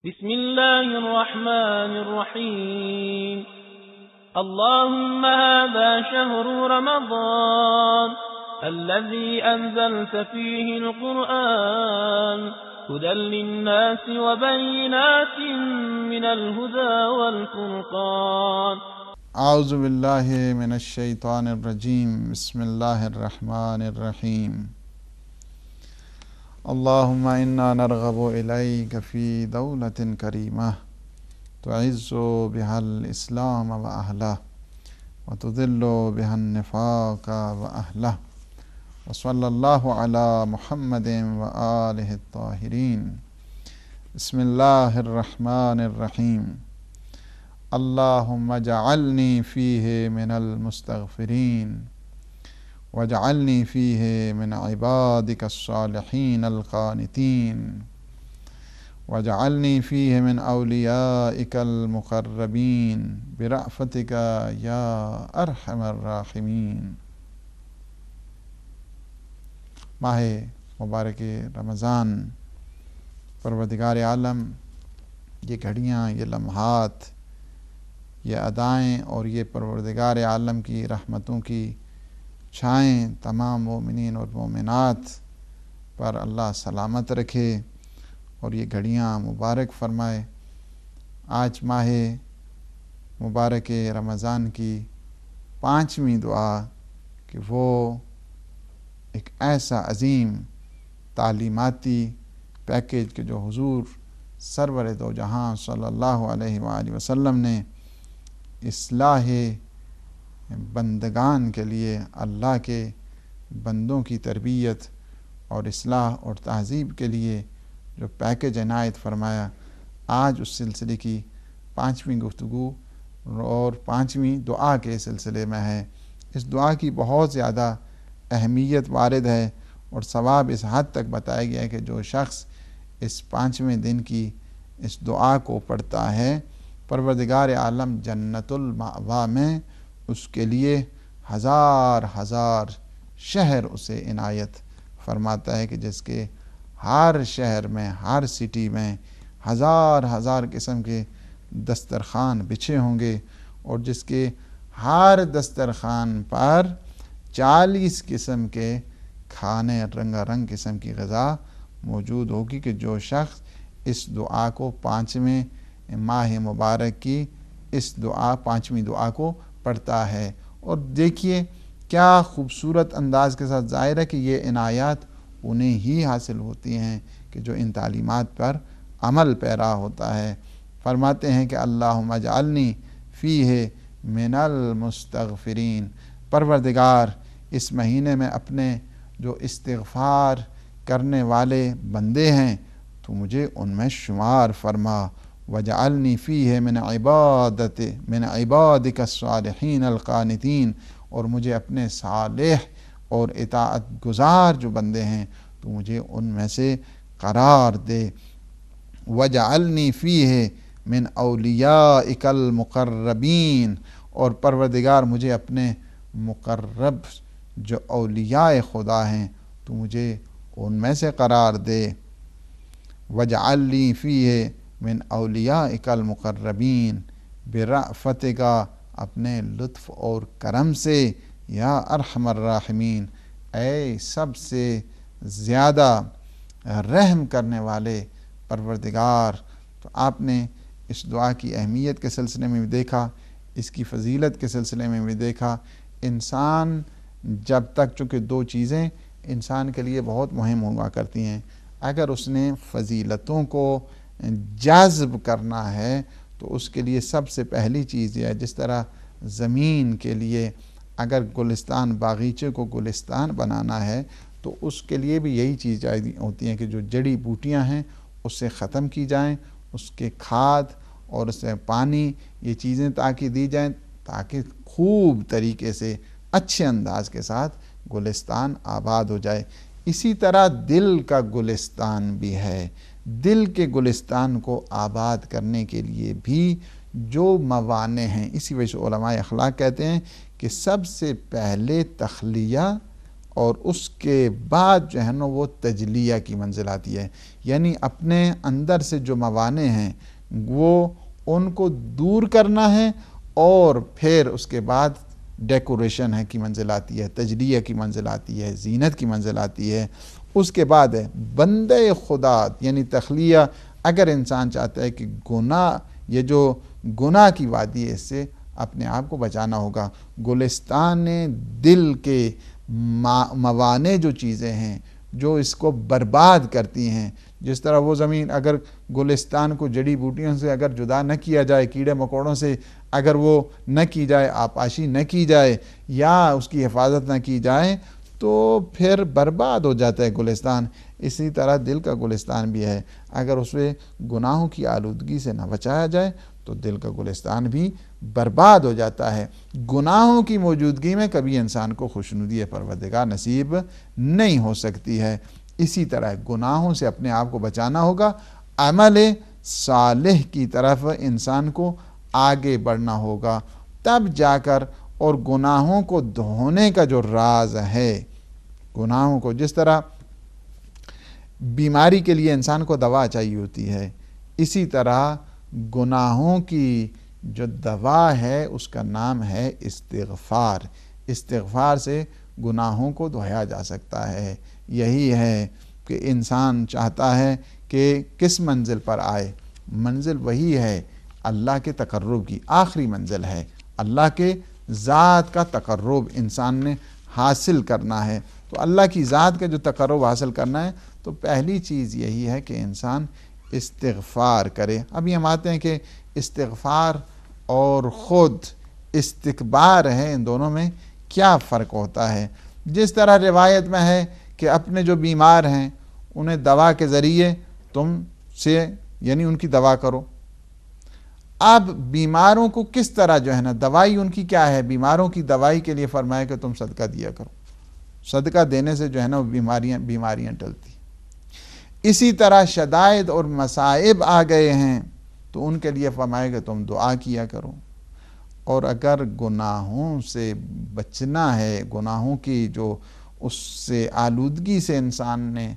بسم الله الرحمن الرحيم. اللهم هذا شهر رمضان الذي أنزلت فيه القرآن هدى للناس وبينات من الهدى والفرقان. اعوذ باللہ من الشیطان الرجیم. بسم اللہ الرحمن الرحیم. اللہم انا نرغب الیک فی دولت کریمہ تعز بها الاسلام واہلہ وتذل بها النفاق واہلہ وصلی اللہ علی محمد وآلہ الطاہرین. بسم اللہ الرحمن الرحیم. اللہم اجعلنی فیہ من المستغفرین واجعلنی فیہ من عبادک الصالحین القانتین واجعلنی فیہ من اولیائک المقربین برأفتک یا ارحم الراحمین. ماہ مبارک رمضان، پروردگار عالم یہ گھڑیاں، یہ لمحات، یہ ادائیں اور یہ پروردگار عالم کی رحمتوں کی چھائیں تمام مومنین اور مومنات پر اللہ سلامت رکھے اور یہ گھڑیاں مبارک فرمائے. آج ماہ مبارک رمضان کی 5ویں دعا کہ وہ ایک ایسا عظیم تعلیماتی پیکیج کہ جو حضور سرور دو جہاں صلی اللہ علیہ وآلہ وسلم نے اصلاح بندگان کے لیے، اللہ کے بندوں کی تربیت اور اصلاح اور تہذیب کے لیے جو پیکیج عنایت فرمایا، آج اس سلسلے کی 5ویں گفتگو اور 5ویں دعا کے سلسلے میں ہے. اس دعا کی بہت زیادہ اہمیت وارد ہے اور ثواب اس حد تک بتایا گیا ہے کہ جو شخص اس 5ویں دن کی اس دعا کو پڑھتا ہے، پروردگار عالم جنت المأوا میں اس کے لیے ہزار ہزار شہر اسے عنایت فرماتا ہے کہ جس کے ہر شہر میں، ہر سٹی میں ہزار ہزار قسم کے دسترخوان بچھے ہوں گے اور جس کے ہر دسترخوان پر 40 قسم کے کھانے، رنگا رنگ قسم کی غذا موجود ہوگی کہ جو شخص اس دعا کو 5ویں ماہ مبارک کی اس دعا 5ویں دعا کو پڑھتا ہے. اور دیکھیے کیا خوبصورت انداز کے ساتھ ظاہر ہے کہ یہ عنایات انہیں ہی حاصل ہوتی ہیں کہ جو ان تعلیمات پر عمل پیرا ہوتا ہے. فرماتے ہیں کہ اللہم اجعلنی فیہ من المستغفرین. پروردگار اس مہینے میں اپنے جو استغفار کرنے والے بندے ہیں تو مجھے ان میں شمار فرما. وجعلنی فیہ من عبادک الصالحین القانتین. اور مجھے اپنے صالح اور اطاعت گزار جو بندے ہیں تو مجھے ان میں سے قرار دے. وجعلنی فیہ من اولیائک المقربین. اور پروردگار مجھے اپنے مقرب جو اولیاء خدا ہیں تو مجھے ان میں سے قرار دے. وجعلنی فیہ من اولیائک المقربین برأفتک، اپنے لطف اور کرم سے، یا ارحم الراحمین، اے سب سے زیادہ رحم کرنے والے پروردگار. تو آپ نے اس دعا کی اہمیت کے سلسلے میں بھی دیکھا، اس کی فضیلت کے سلسلے میں بھی دیکھا. انسان جب تک، چونکہ 2 چیزیں انسان کے لیے بہت مہم ہوا کرتی ہیں، اگر اس نے فضیلتوں کو جذب کرنا ہے تو اس کے لیے سب سے پہلی چیز یہ ہے، جس طرح زمین کے لیے اگر گلستان، باغیچے کو گلستان بنانا ہے تو اس کے لیے بھی یہی چیز ہوتی ہے کہ جو جڑی بوٹیاں ہیں اس سے ختم کی جائیں، اس کے کھاد اور اس سے پانی، یہ چیزیں تاکہ دی جائیں تاکہ خوب طریقے سے اچھے انداز کے ساتھ گلستان آباد ہو جائے. اسی طرح دل کا گلستان بھی ہے. دل کے گلستان کو آباد کرنے کے لیے بھی جو موانع ہیں، اسی وجہ سے علماء اخلاق کہتے ہیں کہ سب سے پہلے تخلیہ اور اس کے بعد جو ہے نا وہ تجلیہ کی منزل آتی ہے، یعنی اپنے اندر سے جو موانع ہیں وہ ان کو دور کرنا ہے، اور پھر اس کے بعد ڈیکوریشن ہے کی منزل آتی ہے، تجلیہ کی منزل آتی ہے، زینت کی منزل آتی ہے۔ اس کے بعد ہے بندے خدا یعنی تخلیہ۔ اگر انسان چاہتا ہے کہ گناہ، یہ جو گناہ کی وادی ہے، اس سے اپنے آپ کو بچانا ہوگا، گلستان دل کے موانع جو چیزیں ہیں جو اس کو برباد کرتی ہیں، جس طرح وہ زمین اگر گلستان کو جڑی بوٹیوں سے اگر جدا نہ کیا جائے، کیڑے مکوڑوں سے اگر وہ نہ کی جائے، آپاشی نہ کی جائے، یا اس کی حفاظت نہ کی جائے، تو پھر برباد ہو جاتا ہے گلستان۔ اسی طرح دل کا گلستان بھی ہے، اگر اسے گناہوں کی آلودگی سے نہ بچایا جائے تو دل کا گلستان بھی برباد ہو جاتا ہے۔ گناہوں کی موجودگی میں کبھی انسان کو خوشنودی پروردگار نصیب نہیں ہو سکتی ہے۔ اسی طرح گناہوں سے اپنے آپ کو بچانا ہوگا، عمل صالح کی طرف انسان کو آگے بڑھنا ہوگا، تب جا کر، اور گناہوں کو دھونے کا جو راز ہے، گناہوں کو، جس طرح بیماری کے لیے انسان کو دوا چاہیے ہوتی ہے، اسی طرح گناہوں کی جو دوا ہے اس کا نام ہے استغفار۔ استغفار سے گناہوں کو دھویا جا سکتا ہے۔ یہی ہے کہ انسان چاہتا ہے کہ کس منزل پر آئے، منزل وہی ہے اللہ کے تقرب کی، آخری منزل ہے اللہ کے ذات کا تقرب انسان نے حاصل کرنا ہے۔ تو اللہ کی ذات کا جو تقرب حاصل کرنا ہے تو پہلی چیز یہی ہے کہ انسان استغفار کرے۔ ابھی ہم آتے ہیں کہ استغفار اور خود استکبار ہے، ان دونوں میں کیا فرق ہوتا ہے۔ جس طرح روایت میں ہے کہ اپنے جو بیمار ہیں انہیں دوا کے ذریعے تم سے یعنی ان کی دوا کرو۔ اب بیماروں کو کس طرح جو ہے نا دوائی ان کی کیا ہے، بیماروں کی دوائی کے لیے فرمایا کہ تم صدقہ دیا کرو، صدقہ دینے سے جو ہے نا وہ بیماریاں ٹلتی۔ اسی طرح شدائد اور مصائب آ گئے ہیں تو ان کے لیے فرمایا کہ تم دعا کیا کرو۔ اور اگر گناہوں سے بچنا ہے، گناہوں کی جو اس سے آلودگی سے انسان نے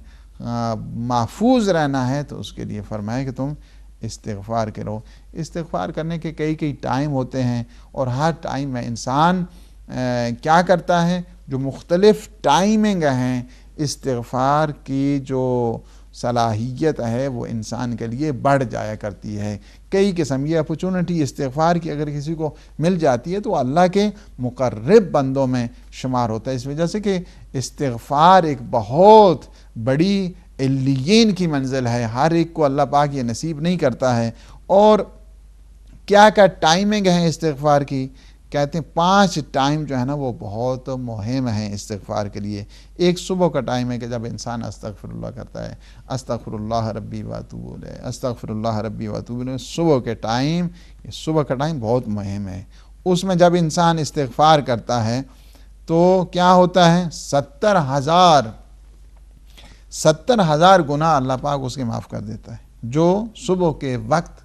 محفوظ رہنا ہے، تو اس کے لیے فرمایا کہ تم استغفار کرو۔ استغفار کرنے کے کئی ٹائم ہوتے ہیں، اور ہر ٹائم میں انسان کیا کرتا ہے، جو مختلف ٹائمنگ ہیں استغفار کی جو صلاحیت ہے وہ انسان کے لیے بڑھ جایا کرتی ہے۔ کئی قسم کی اپرچونٹی استغفار کی اگر کسی کو مل جاتی ہے تو اللہ کے مقرب بندوں میں شمار ہوتا ہے، اس وجہ سے کہ استغفار ایک بہت بڑی علیین کی منزل ہے، ہر ایک کو اللہ پاک یہ نصیب نہیں کرتا ہے۔ اور کیا ٹائمنگ ہے استغفار کی، کہتے ہیں 5 ٹائم جو ہے نا وہ بہت مہم ہیں استغفار کے لیے۔ ایک صبح کا ٹائم ہے کہ جب انسان استغفر اللہ کرتا ہے، استغفر اللہ ربی واتوب الیہ، استغفر اللہ ربی واتوب الیہ۔ صبح کا ٹائم بہت مہم ہے۔ اس میں جب انسان استغفار کرتا ہے تو کیا ہوتا ہے، 70,000 گناہ اللہ پاک اس کے معاف کر دیتا ہے، جو صبح کے وقت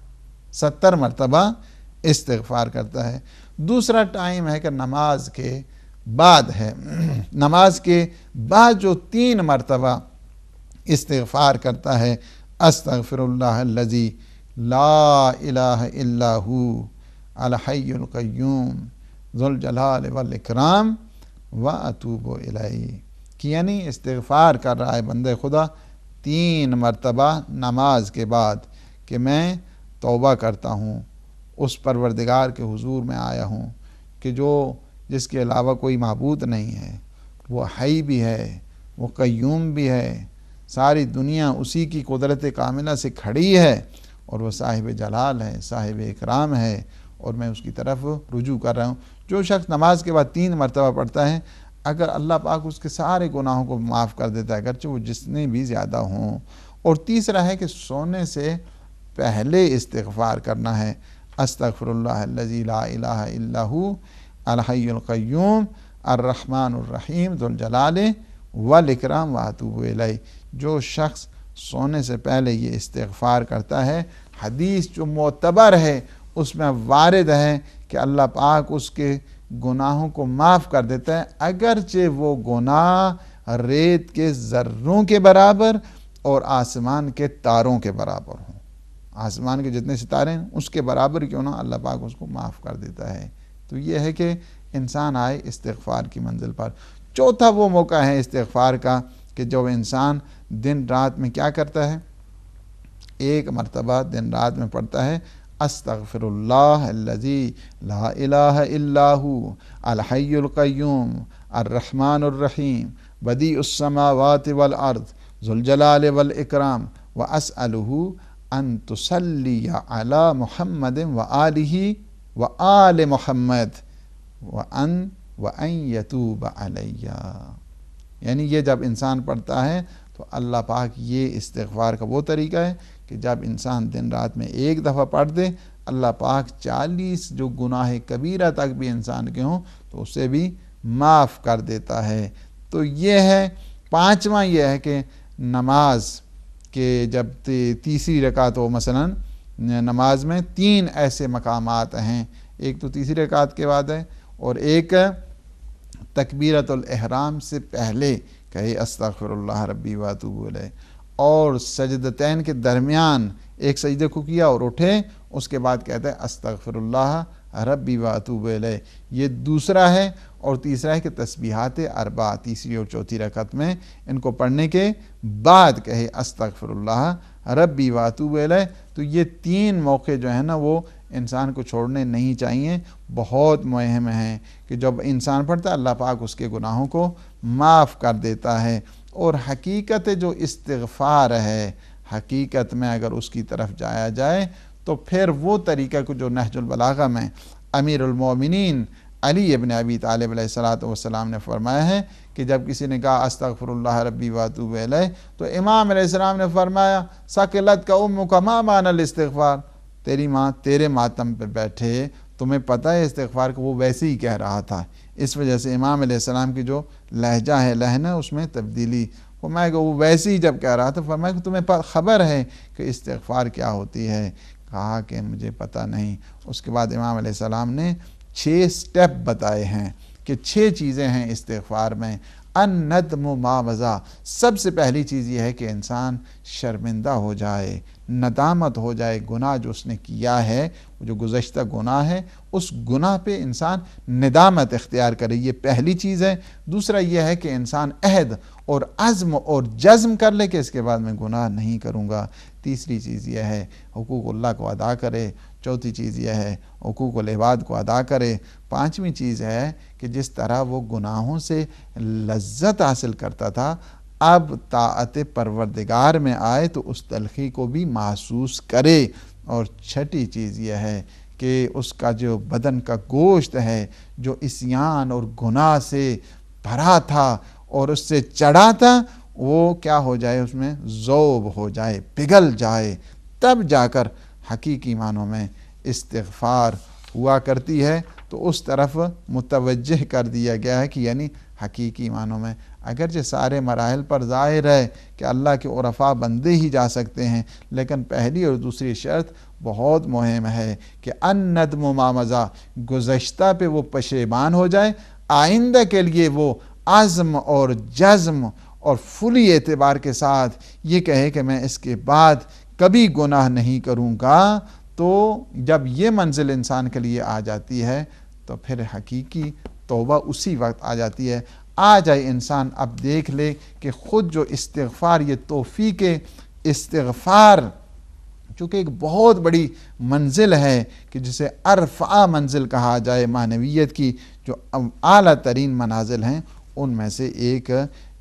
70 مرتبہ استغفار کرتا ہے۔ دوسرا ٹائم ہے کہ نماز کے بعد ہے، نماز کے بعد جو 3 مرتبہ استغفار کرتا ہے، استغفر اللہ الذی لا الہ الا ہو الحی القیوم ذو الجلال والاکرام واتوب الیہ، کہ یعنی استغفار کر رہا ہے بندے خدا 3 مرتبہ نماز کے بعد کہ میں توبہ کرتا ہوں، اس پروردگار کے حضور میں آیا ہوں کہ جس کے علاوہ کوئی معبود نہیں ہے، وہ حی بھی ہے، وہ قیوم بھی ہے، ساری دنیا اسی کی قدرت کاملہ سے کھڑی ہے، اور وہ صاحب جلال ہے، صاحب اکرام ہے، اور میں اس کی طرف رجوع کر رہا ہوں۔ جو شخص نماز کے بعد 3 مرتبہ پڑھتا ہے، اگر اللہ پاک اس کے سارے گناہوں کو معاف کر دیتا ہے، اگرچہ وہ جتنے بھی زیادہ ہوں۔ اور تیسرا ہے کہ سونے سے پہلے استغفار کرنا ہے، استغفر اللہ الذی لا الہ الا ہو الحی القیوم الرحمن الرحیم ذو الجلال والاکرام واتوب الیہ۔ جو شخص سونے سے پہلے یہ استغفار کرتا ہے، حدیث جو معتبر ہے اس میں وارد ہے کہ اللہ پاک اس کے گناہوں کو معاف کر دیتا ہے، اگرچہ وہ گناہ ریت کے ذروں کے برابر اور آسمان کے تاروں کے برابر ہوں۔ آسمان کے جتنے ستارے ہیں اس کے برابر کیوں نہ، اللہ پاک اس کو معاف کر دیتا ہے۔ تو یہ ہے کہ انسان آئے استغفار کی منزل پر۔ چوتھا وہ موقع ہے استغفار کا کہ جب انسان دن رات میں کیا کرتا ہے، ایک مرتبہ دن رات میں پڑھتا ہے استغفر اللہ الذی لا الہ الا ہو الحی القیوم الرحمن الرحیم بدیع السماوات والارض ذو الجلال والاکرام واسألہ ان تصلی علی محمد وآلہ وآل محمد وَأَن يَتُوبَ عَلَيَّ۔ یعنی یہ جب انسان پڑھتا ہے تو اللہ پاک یہ استغفار کا وہ طریقہ ہے کہ جب انسان دن رات میں ایک دفعہ پڑھ دے، اللہ پاک 40 جو گناہ کبیرہ تک بھی انسان کے ہوں تو اسے بھی معاف کر دیتا ہے۔ تو یہ ہے پانچواں، یہ ہے کہ نماز کے جب تیسری رکعت ہو، مثلا نماز میں 3 ایسے مقامات ہیں، ایک تو تیسری رکعت کے بعد ہے، اور ایک تکبیرۃ الاحرام سے پہلے کہے استغفر اللہ ربی واتوب الیہ، اور سجدتین کے درمیان ایک سجدے کو کیا اور اٹھے، اس کے بعد کہتا ہے استغفر اللہ ربی واتوب الیہ۔ یہ دوسرا ہے۔ اور تیسرا ہے کہ تسبیحات 4 تیسری اور چوتھی رکعت میں ان کو پڑھنے کے بعد کہے استغفر اللہ ربی واتوب الیہ۔ تو یہ 3 موقع جو ہیں نا وہ انسان کو چھوڑنے نہیں چاہیے، بہت مہم ہیں کہ جب انسان پڑھتا ہے اللہ پاک اس کے گناہوں کو معاف کر دیتا ہے۔ اور حقیقت جو استغفار ہے، حقیقت میں اگر اس کی طرف جایا جائے تو پھر وہ طریقہ کو جو نہج البلاغہ میں امیر المومنین علی ابن ابی طالب علیہ السلام نے فرمایا ہے کہ جب کسی نے کہا استغفر اللہ ربی واتوب الیہ تو امام علیہ السلام نے فرمایا ثقلت کا امک ما معنی الاستغفار، تیری ماں تیرے ماتم پہ بیٹھے، تمہیں پتہ ہے استغفار کو، وہ ویسے ہی کہہ رہا تھا۔ اس وجہ سے امام علیہ السلام کی جو لہجہ ہے، لہنہ، اس میں تبدیلی، فرمایا کہ وہ ویسے ہی جب کہہ رہا تھا، فرمایا کہ تمہیں خبر ہے کہ استغفار کیا ہوتی ہے؟ کہا کہ مجھے پتہ نہیں۔ اس کے بعد امام علیہ السلام نے 6 سٹیپ بتائے ہیں کہ 6 چیزیں ہیں استغفار میں۔ الندم ما مضی، سب سے پہلی چیز یہ ہے کہ انسان شرمندہ ہو جائے، ندامت ہو جائے، گناہ جو اس نے کیا ہے، جو گزشتہ گناہ ہے، اس گناہ پہ انسان ندامت اختیار کرے، یہ پہلی چیز ہے۔ دوسرا یہ ہے کہ انسان عہد اور عزم اور جزم کر لے کہ اس کے بعد میں گناہ نہیں کروں گا۔ تیسری چیز یہ ہے حقوق اللہ کو ادا کرے۔ چوتھی چیز یہ ہے حقوق العباد کو ادا کرے۔ پانچویں چیز ہے کہ جس طرح وہ گناہوں سے لذت حاصل کرتا تھا، اب طاعت پروردگار میں آئے تو اس تلخی کو بھی محسوس کرے۔ اور چھٹی چیز یہ ہے کہ اس کا جو بدن کا گوشت ہے جو عصیان اور گناہ سے بھرا تھا اور اس سے چڑھا تھا، وہ کیا ہو جائے، اس میں ذوب ہو جائے، پگھل جائے، تب جا کر حقیقی معنوں میں استغفار ہوا کرتی ہے۔ تو اس طرف متوجہ کر دیا گیا ہے کہ یعنی حقیقی معنوں میں اگرچہ سارے مراحل پر ظاہر ہے کہ اللہ کے عرفاء بندے ہی جا سکتے ہیں، لیکن پہلی اور دوسری شرط بہت مہم ہے کہ الندم ما مضی، گزشتہ پہ وہ پشیمان ہو جائے، آئندہ کے لیے وہ عزم اور جزم اور فلی اعتبار کے ساتھ یہ کہے کہ میں اس کے بعد کبھی گناہ نہیں کروں گا۔ تو جب یہ منزل انسان کے لیے آ جاتی ہے تو پھر حقیقی توبہ اسی وقت آ جاتی ہے۔ آ جائے انسان اب دیکھ لے کہ خود جو استغفار، یہ توفیق استغفار چونکہ ایک بہت بڑی منزل ہے کہ جسے ارفع منزل کہا جائے، معنویت کی جو اعلیٰ ترین منازل ہیں ان میں سے ایک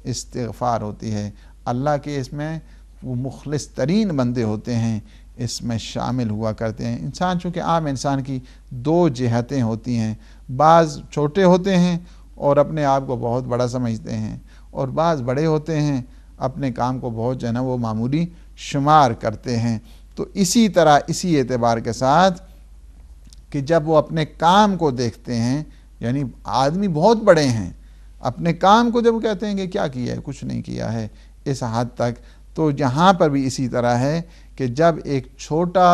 استغفار ہوتی ہے۔ اللہ کے اس میں وہ مخلص ترین بندے ہوتے ہیں، اس میں شامل ہوا کرتے ہیں۔ انسان چونکہ عام انسان کی 2 جہتیں ہوتی ہیں، بعض چھوٹے ہوتے ہیں اور اپنے آپ کو بہت بڑا سمجھتے ہیں، اور بعض بڑے ہوتے ہیں اپنے کام کو بہت جو ہے نا وہ معمولی شمار کرتے ہیں۔ تو اسی طرح اسی اعتبار کے ساتھ کہ جب وہ اپنے کام کو دیکھتے ہیں، یعنی آدمی بہت بڑے ہیں، اپنے کام کو جب کہتے ہیں کہ کیا کیا ہے، کچھ نہیں کیا ہے، اس حد تک، تو یہاں پر بھی اسی طرح ہے کہ جب ایک چھوٹا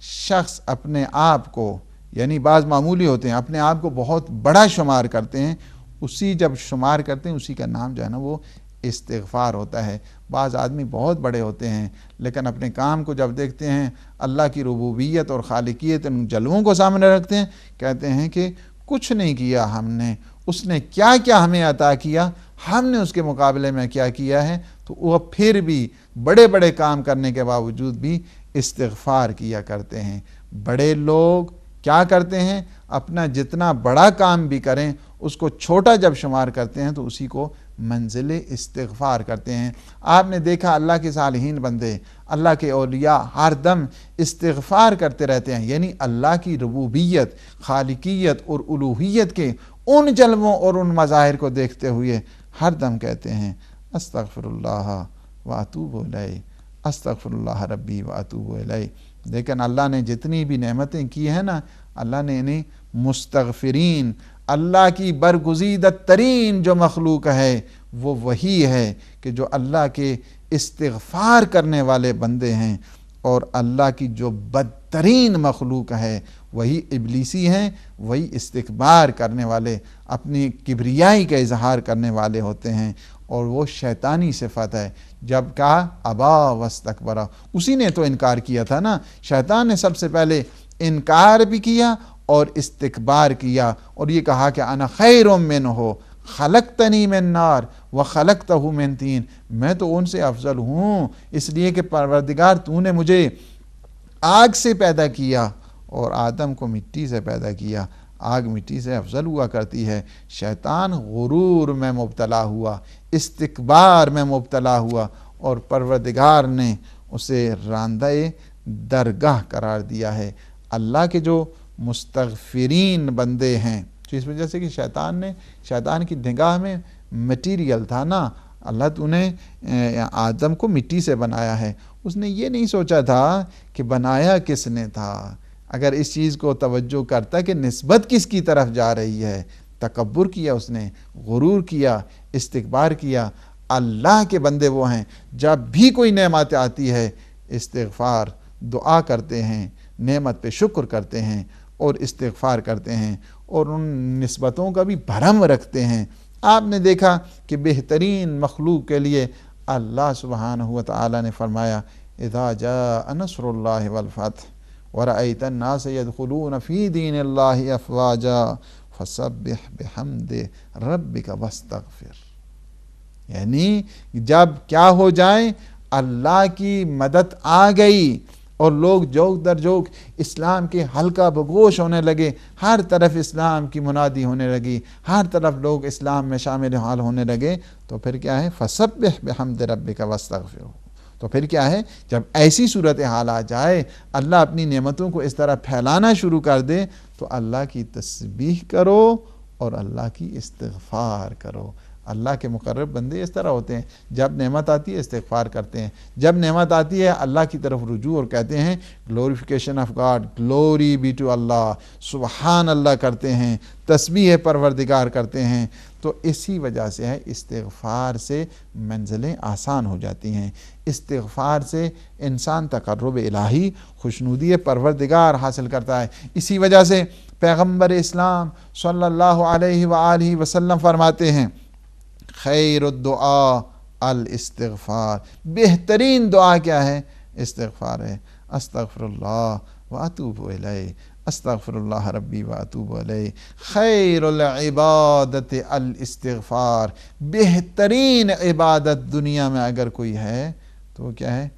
شخص اپنے آپ کو یعنی بعض معمولی ہوتے ہیں، اپنے آپ کو بہت بڑا شمار کرتے ہیں، اسی جب شمار کرتے ہیں اسی کا نام جو ہے نا وہ استغفار ہوتا ہے۔ بعض آدمی بہت بڑے ہوتے ہیں لیکن اپنے کام کو جب دیکھتے ہیں، اللہ کی ربوبیت اور خالقیت ان جلووں کو سامنے رکھتے ہیں، کہتے ہیں کہ کچھ نہیں کیا ہم نے، اس نے کیا کیا ہمیں عطا کیا، ہم نے اس کے مقابلے میں کیا کیا ہے، تو وہ پھر بھی بڑے بڑے کام کرنے کے باوجود بھی استغفار کیا کرتے ہیں۔ بڑے لوگ کیا کرتے ہیں، اپنا جتنا بڑا کام بھی کریں اس کو چھوٹا جب شمار کرتے ہیں تو اسی کو منزل استغفار کرتے ہیں۔ آپ نے دیکھا اللہ کے صالحین بندے، اللہ کے اولیاء ہر دم استغفار کرتے رہتے ہیں، یعنی اللہ کی ربوبیت، خالقیت اور الوہیت کے ان جلووں اور ان مظاہر کو دیکھتے ہوئے ہر دم کہتے ہیں استغفر اللہ واتوب الیہ، استغفر اللہ ربی واتوب الیہ۔ لیکن اللہ نے جتنی بھی نعمتیں کی ہیں نا، اللہ نے انہیں مستغفرین، اللہ کی برگزیدہ ترین جو مخلوق ہے وہ وہی ہے کہ جو اللہ کے استغفار کرنے والے بندے ہیں، اور اللہ کی جو بدترین مخلوق ہے وہی ابلیسی ہیں، وہی استکبار کرنے والے، اپنی کبریائی کا اظہار کرنے والے ہوتے ہیں، اور وہ شیطانی صفت ہے۔ جب کہا ابا واستکبر، اسی نے تو انکار کیا تھا نا، شیطان نے سب سے پہلے انکار بھی کیا اور استکبار کیا، اور یہ کہا کہ انا خیر منہ خلقتنی من نار وخلقتہ من طین، میں تو ان سے افضل ہوں اس لیے کہ پروردگار تو نے مجھے آگ سے پیدا کیا اور آدم کو مٹی سے پیدا کیا، آگ مٹی سے افضل ہوا کرتی ہے۔ شیطان غرور میں مبتلا ہوا، استکبار میں مبتلا ہوا، اور پروردگار نے اسے راندہ درگاہ قرار دیا ہے۔ اللہ کے جو مستغفرین بندے ہیں، تو اس وجہ سے کہ شیطان کی نگاہ میں مٹیریل تھا نا، اللہ تو نے آدم کو مٹی سے بنایا ہے، اس نے یہ نہیں سوچا تھا کہ بنایا کس نے تھا۔ اگر اس چیز کو توجہ کرتا کہ نسبت کس کی طرف جا رہی ہے، تکبر کیا اس نے، غرور کیا، استکبار کیا۔ اللہ کے بندے وہ ہیں جب بھی کوئی نعمت آتی ہے استغفار، دعا کرتے ہیں، نعمت پہ شکر کرتے ہیں اور استغفار کرتے ہیں، اور ان نسبتوں کا بھی بھرم رکھتے ہیں۔ آپ نے دیکھا کہ بہترین مخلوق کے لیے اللہ سبحانہ وتعالی نے فرمایا اذا جاء نصر اللہ والفتح ورأیت الناس يدخلون فی دین اللہ افواجا فسبح بحمد ربک واستغفر، یعنی جب کیا ہو جائے، اللہ کی مدد آ گئی اور لوگ جوک در جوک اسلام کے حلقہ بگوش ہونے لگے، ہر طرف اسلام کی منادی ہونے لگی، ہر طرف لوگ اسلام میں شامل حال ہونے لگے، تو پھر کیا ہے فسبح بحمد ربک واستغفر، تو پھر کیا ہے جب ایسی صورتحال آ جائے، اللہ اپنی نعمتوں کو اس طرح پھیلانا شروع کر دے، تو اللہ کی تسبیح کرو اور اللہ کی استغفار کرو۔ اللہ کے مقرب بندے اس طرح ہوتے ہیں، جب نعمت آتی ہے استغفار کرتے ہیں، جب نعمت آتی ہے اللہ کی طرف رجوع اور کہتے ہیں glorification of God, glory be to Allah, سبحان اللہ کرتے ہیں، تسبیح پروردگار کرتے ہیں۔ تو اسی وجہ سے ہے استغفار سے منزلیں آسان ہو جاتی ہیں، استغفار سے انسان تقرب الہی، خوشنودی پروردگار حاصل کرتا ہے۔ اسی وجہ سے پیغمبر اسلام صلی اللہ علیہ وآلہ وسلم فرماتے ہیں خیر الدعاء الاستغفار، بہترین دعا کیا ہے؟ استغفار ہے۔ استغفر اللہ واتوب الیہ، استغفر اللہ ربی واتوب الیہ، خیر العبادت الاستغفار، بہترین عبادت دنیا میں اگر کوئی ہے تو وہ کیا ہے؟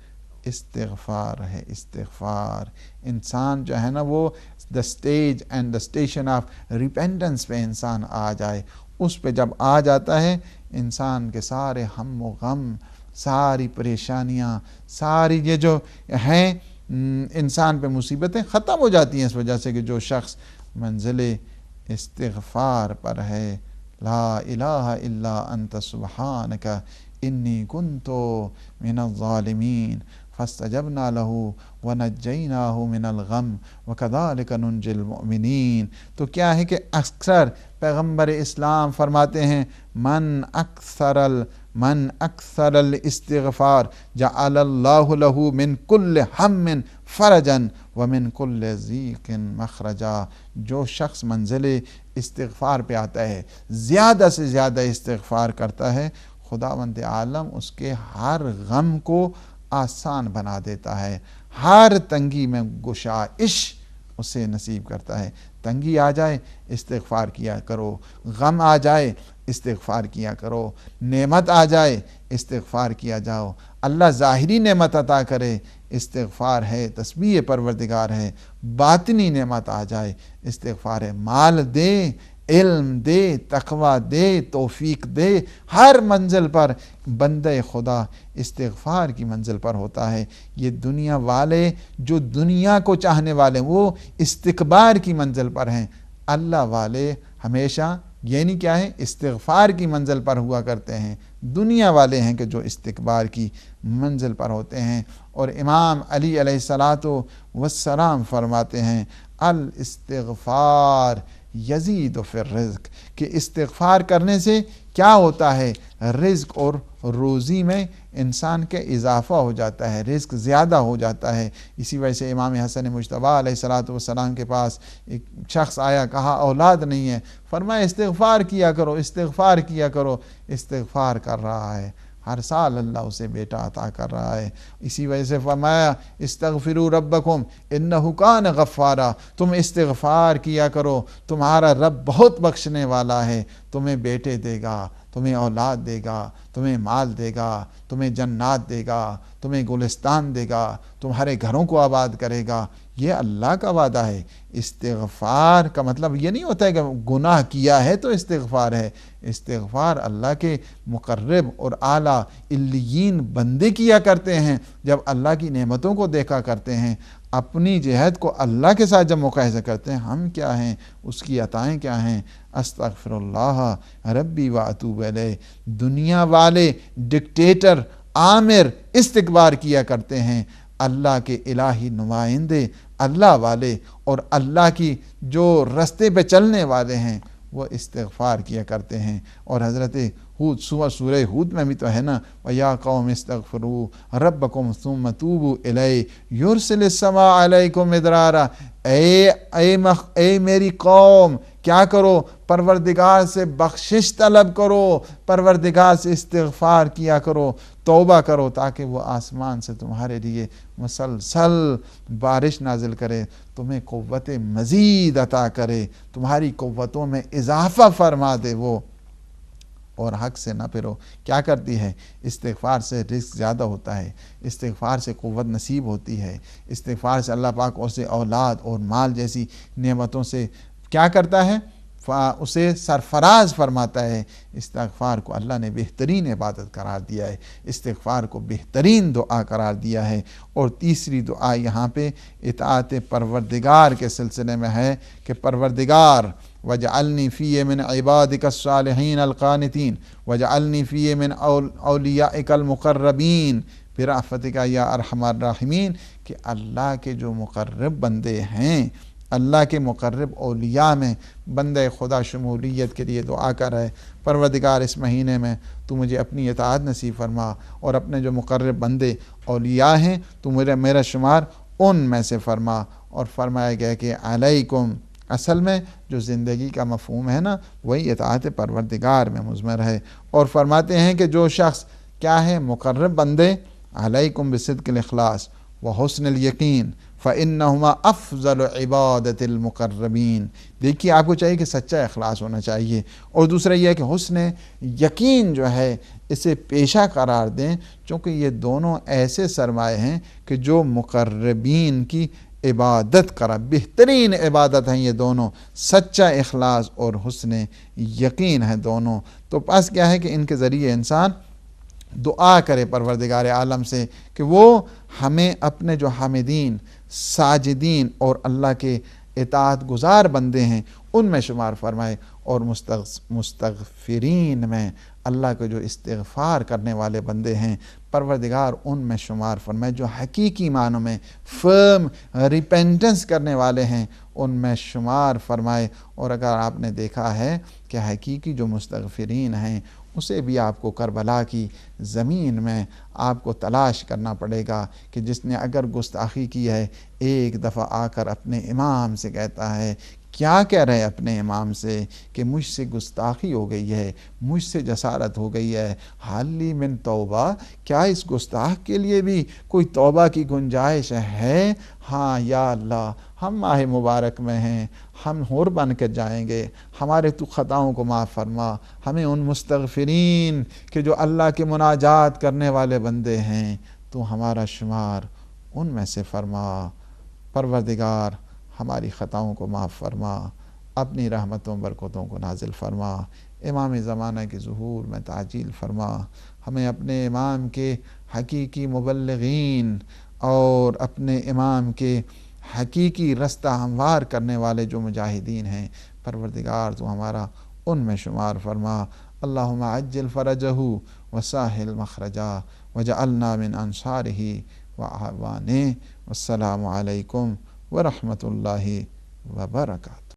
استغفار ہے۔ استغفار انسان جو ہے نا وہ the stage and the station of repentance پہ انسان آ جائے، اس پہ جب آ جاتا ہے انسان کے سارے ہم و غم، ساری پریشانیاں، ساری یہ جو ہیں انسان پہ مصیبتیں ختم ہو جاتی ہیں، اس وجہ سے کہ جو شخص منزل استغفار پر ہے، لا الہ الا انت سبحانک انی کنت من الظالمین فاستجبنا له ونجیناہ من الغم وکذالک ننجی المؤمنین۔ تو کیا ہے کہ اکثر پیغمبر اسلام فرماتے ہیں من اکثر من اکثر الاستغفار جعل اللہ لہ من کل ہم فرجا ومن کل ضیق مخرجا۔ جو شخص منزل استغفار پہ آتا ہے، زیادہ سے زیادہ استغفار کرتا ہے، خداوند عالم اس کے ہر غم کو آسان بنا دیتا ہے، ہر تنگی میں گشائش اسے نصیب کرتا ہے۔ تنگی آ جائے استغفار کیا کرو، غم آ جائے استغفار کیا کرو، نعمت آ جائے استغفار کیا جاؤ، اللہ ظاہری نعمت عطا کرے استغفار ہے، تسبیح پروردگار ہے، باطنی نعمت آ جائے استغفار ہے، مال دے، علم دے، تقوی دے، توفیق دے، ہر منزل پر بندہ خدا استغفار کی منزل پر ہوتا ہے۔ یہ دنیا والے جو دنیا کو چاہنے والے وہ استکبار کی منزل پر ہیں، اللہ والے ہمیشہ یعنی کیا ہے، استغفار کی منزل پر ہوا کرتے ہیں۔ دنیا والے ہیں کہ جو استکبار کی منزل پر ہوتے ہیں۔ اور امام علی علیہ السلام فرماتے ہیں الاستغفار یزید فی الرزق، کہ استغفار کرنے سے کیا ہوتا ہے، رزق اور روزی میں انسان کے اضافہ ہو جاتا ہے، رزق زیادہ ہو جاتا ہے۔ اسی وجہ سے امام حسن مجتبیٰ علیہ السلام کے پاس ایک شخص آیا، کہا اولاد نہیں ہے، فرمایا استغفار کیا کرو، استغفار کیا کرو۔ استغفار کر رہا ہے، ہر سال اللہ اسے بیٹا عطا کر رہا ہے۔ اسی وجہ سے فرمایا استغفروا ربکم انہ کان غفارا، تم استغفار کیا کرو، تمہارا رب بہت بخشنے والا ہے، تمہیں بیٹے دے گا، تمہیں اولاد دے گا، تمہیں مال دے گا، تمہیں جنات دے گا، تمہیں گلستان دے گا، تمہارے گھروں کو آباد کرے گا۔ یہ اللہ کا وعدہ ہے۔ استغفار کا مطلب یہ نہیں ہوتا ہے کہ گناہ کیا ہے تو استغفار ہے۔ استغفار اللہ کے مقرب اور اعلیٰ علیین بندے کیا کرتے ہیں جب اللہ کی نعمتوں کو دیکھا کرتے ہیں، اپنی جہت کو اللہ کے ساتھ جب مقایسہ کرتے ہیں، ہم کیا ہیں، اس کی عطائیں کیا ہیں۔ استغفر اللہ ربی و اتوب الیہ۔ دنیا والے ڈکٹیٹر آمر استکبار کیا کرتے ہیں، اللہ کے الہی نمائندے اللہ والے اور اللہ کی جو رستے پہ چلنے والے ہیں وہ استغفار کیا کرتے ہیں۔ اور حضرت ہود، سورہ ہود میں بھی تو ہے نا، وَيَا قَوْمِ اسْتَغْفِرُوا رَبَّكُمْ ثُمَّ تُوبُوا إِلَيْهِ يُرْسِلِ السَّمَاءَ عَلَيْكُمْ مِدْرَارًا۔ اے میری قوم، کیا کرو، پروردگار سے بخشش طلب کرو، پروردگار سے استغفار کیا کرو، توبہ کرو، تاکہ وہ آسمان سے تمہارے لیے مسلسل بارش نازل کرے، تمہیں قوت مزید عطا کرے، تمہاری قوتوں میں اضافہ فرما دے وہ، اور حق سے نہ پھرو۔ کیا کرتی ہے؟ استغفار سے رزق زیادہ ہوتا ہے، استغفار سے قوت نصیب ہوتی ہے، استغفار سے اللہ پاک اسے اولاد اور مال جیسی نعمتوں سے کیا کرتا ہے، اسے سرفراز فرماتا ہے۔ استغفار کو اللہ نے بہترین عبادت قرار دیا ہے، استغفار کو بہترین دعا قرار دیا ہے۔ اور تیسری دعا یہاں پہ اطاعت پروردگار کے سلسلے میں ہے کہ پروردگار وَجْعَلْنِي فِيَ مِنْ عِبَادِكَ الصَّالِحِينَ الْقَانِتِينَ وَجْعَلْنِي فِيَ مِنْ أَوْلِيَائِكَ الْمُقَرَّبِينَ بِرَأْفَتِكَ یا ارحم الراحمین، کہ اللہ کے جو مقرب بندے ہیں، اللہ کے مقرب اولیاء میں بندہ خدا شمولیت کے لیے دعا کر رہے، پروردگار اس مہینے میں تو مجھے اپنی اطاعت نصیب فرما، اور اپنے جو مقرب بندے اولیاء ہیں تو میرا شمار ان میں سے فرما۔ اور فرمایا گیا کہ علیکم، اصل میں جو زندگی کا مفہوم ہے نا وہی اطاعت پروردگار میں مضمر ہے۔ اور فرماتے ہیں کہ جو شخص کیا ہے، مقرب بندے، علیکم بصدق الاخلاص وحسن الیقین فإنہما افضل عبادت المقربین۔ دیکھیے آپ کو چاہیے کہ سچا اخلاص ہونا چاہیے، اور دوسرا یہ ہے کہ حسن یقین جو ہے اسے پیشہ قرار دیں، چونکہ یہ دونوں ایسے سرمایے ہیں کہ جو مقربین کی عبادت کرا، بہترین عبادت ہیں یہ دونوں، سچا اخلاص اور حسن یقین ہے دونوں۔ تو پس کیا ہے کہ ان کے ذریعے انسان دعا کرے پروردگار عالم سے کہ وہ ہمیں اپنے جو حامدین، ساجدین اور اللہ کے اطاعت گزار بندے ہیں ان میں شمار فرمائے، اور مستغفرین میں، اللہ کے جو استغفار کرنے والے بندے ہیں پروردگار ان میں شمار فرمائے، جو حقیقی معنوں میں فرم ریپینٹنس کرنے والے ہیں ان میں شمار فرمائے۔ اور اگر آپ نے دیکھا ہے کہ حقیقی جو مستغفرین ہیں اسے بھی آپ کو کربلا کی زمین میں آپ کو تلاش کرنا پڑے گا کہ جس نے اگر گستاخی کی ہے ایک دفعہ آ کر اپنے امام سے کہتا ہے، کیا کہہ رہے اپنے امام سے کہ مجھ سے گستاخی ہو گئی ہے، مجھ سے جسارت ہو گئی ہے، حالی من توبہ، کیا اس گستاخ کے لیے بھی کوئی توبہ کی گنجائش ہے؟ ہاں یا اللہ، ہم ماہ مبارک میں ہیں، ہم حور بن کے جائیں گے، ہمارے تو خطاؤں کو معاف فرما، ہمیں ان مستغفرین کہ جو اللہ کے مناجات کرنے والے بندے ہیں تو ہمارا شمار ان میں سے فرما۔ پروردگار ہماری خطاؤں کو معاف فرما، اپنی رحمتوں برکتوں کو نازل فرما، امام زمانہ کے ظہور میں تعجیل فرما، ہمیں اپنے امام کے حقیقی مبلغین اور اپنے امام کے حقیقی رستہ ہموار کرنے والے جو مجاہدین ہیں پروردگار تو ہمارا ان میں شمار فرما۔ اللہم عجل فرجہ وساہل مخرجہ وجعلنا من انصارہ وعوانہ۔ والسلام علیکم ورحمۃ اللہ وبرکاتہ۔